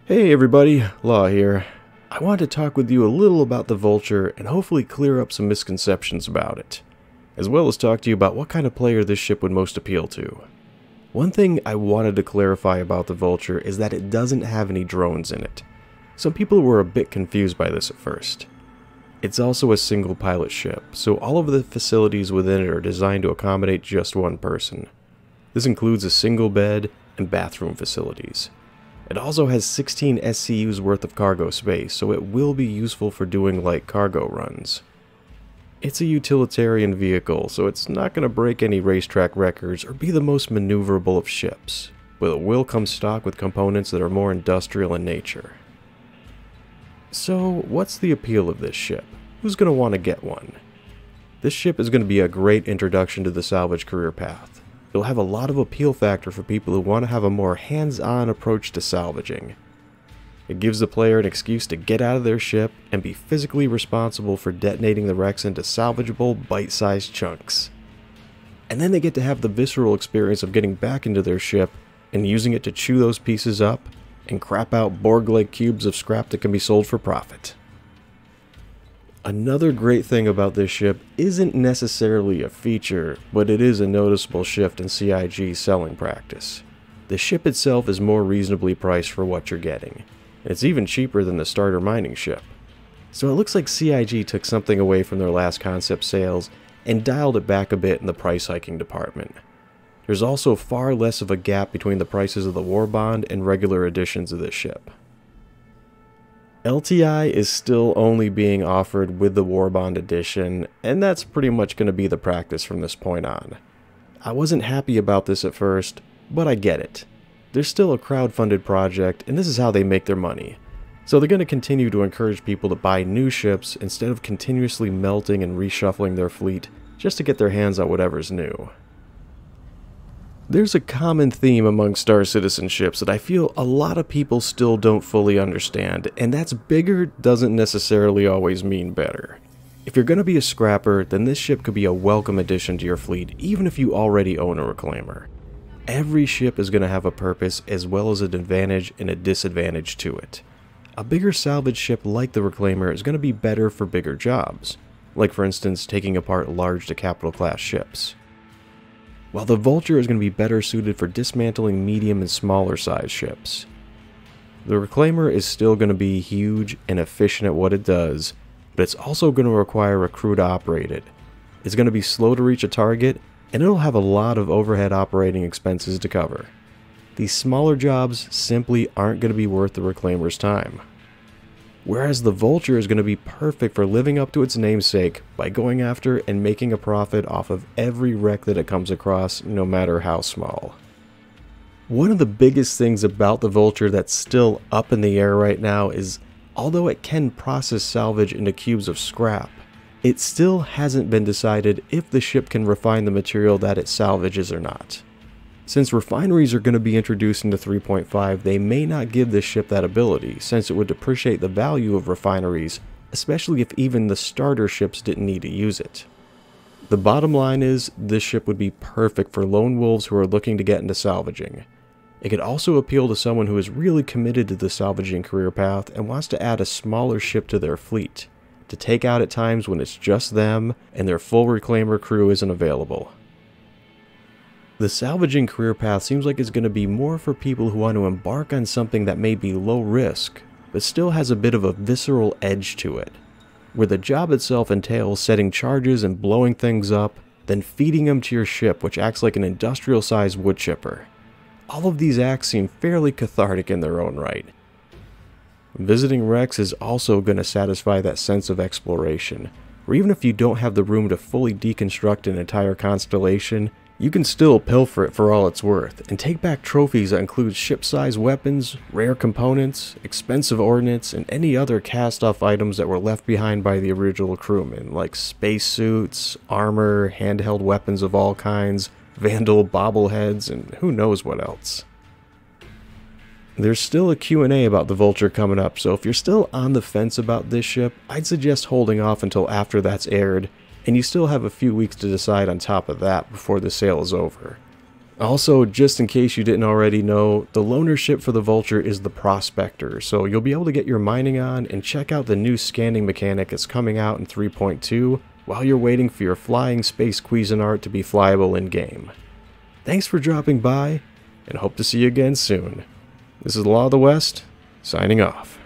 Hey everybody, Law here. I want to talk with you a little about the Vulture and hopefully clear up some misconceptions about it, as well as talk to you about what kind of player this ship would most appeal to. One thing I wanted to clarify about the Vulture is that it doesn't have any drones in it. Some people were a bit confused by this at first. It's also a single pilot ship, so all of the facilities within it are designed to accommodate just one person. This includes a single bed and bathroom facilities. It also has 16 SCUs worth of cargo space, so it will be useful for doing light cargo runs. It's a utilitarian vehicle, so it's not going to break any racetrack records or be the most maneuverable of ships, but it will come stocked with components that are more industrial in nature. So, what's the appeal of this ship? Who's going to want to get one? This ship is going to be a great introduction to the salvage career path. It'll have a lot of appeal factor for people who want to have a more hands-on approach to salvaging. It gives the player an excuse to get out of their ship and be physically responsible for detonating the wrecks into salvageable, bite-sized chunks. And then they get to have the visceral experience of getting back into their ship and using it to chew those pieces up and crap out Borg-like cubes of scrap that can be sold for profit. Another great thing about this ship isn't necessarily a feature, but it is a noticeable shift in CIG's selling practice. The ship itself is more reasonably priced for what you're getting, and it's even cheaper than the starter mining ship. So it looks like CIG took something away from their last concept sales and dialed it back a bit in the price hiking department. There's also far less of a gap between the prices of the War Bond and regular editions of this ship. LTI is still only being offered with the War Bond edition, and that's pretty much going to be the practice from this point on. I wasn't happy about this at first, but I get it. They're still a crowd-funded project, and this is how they make their money. So they're going to continue to encourage people to buy new ships instead of continuously melting and reshuffling their fleet just to get their hands on whatever's new. There's a common theme among Star Citizen ships that I feel a lot of people still don't fully understand, and that's bigger doesn't necessarily always mean better. If you're going to be a scrapper, then this ship could be a welcome addition to your fleet, even if you already own a reclaimer. Every ship is going to have a purpose as well as an advantage and a disadvantage to it. A bigger salvage ship like the reclaimer is going to be better for bigger jobs, like for instance taking apart large to capital class ships. While the Vulture is going to be better suited for dismantling medium and smaller size ships. The reclaimer is still going to be huge and efficient at what it does, but it's also going to require a crew to operate it. It's going to be slow to reach a target, and it'll have a lot of overhead operating expenses to cover. These smaller jobs simply aren't going to be worth the reclaimer's time. Whereas the Vulture is going to be perfect for living up to its namesake by going after and making a profit off of every wreck that it comes across, no matter how small. One of the biggest things about the Vulture that's still up in the air right now is, although it can process salvage into cubes of scrap, it still hasn't been decided if the ship can refine the material that it salvages or not. Since refineries are going to be introduced into 3.5, they may not give this ship that ability, since it would depreciate the value of refineries, especially if even the starter ships didn't need to use it. The bottom line is, this ship would be perfect for lone wolves who are looking to get into salvaging. It could also appeal to someone who is really committed to the salvaging career path and wants to add a smaller ship to their fleet, to take out at times when it's just them and their full reclaimer crew isn't available. The salvaging career path seems like it's going to be more for people who want to embark on something that may be low risk, but still has a bit of a visceral edge to it, where the job itself entails setting charges and blowing things up, then feeding them to your ship, which acts like an industrial-sized wood chipper. All of these acts seem fairly cathartic in their own right. Visiting wrecks is also going to satisfy that sense of exploration, where even if you don't have the room to fully deconstruct an entire constellation, you can still pilfer it for all it's worth, and take back trophies that include ship-sized weapons, rare components, expensive ordnance, and any other cast-off items that were left behind by the original crewmen, like spacesuits, armor, handheld weapons of all kinds, Vandal bobbleheads, and who knows what else. There's still a Q&A about the Vulture coming up, so if you're still on the fence about this ship, I'd suggest holding off until after that's aired, and you still have a few weeks to decide on top of that before the sale is over. Also, just in case you didn't already know, the loaner ship for the Vulture is the Prospector, so you'll be able to get your mining on and check out the new scanning mechanic that's coming out in 3.2 while you're waiting for your flying space Cuisinart to be flyable in-game. Thanks for dropping by, and hope to see you again soon. This is Law of the West, signing off.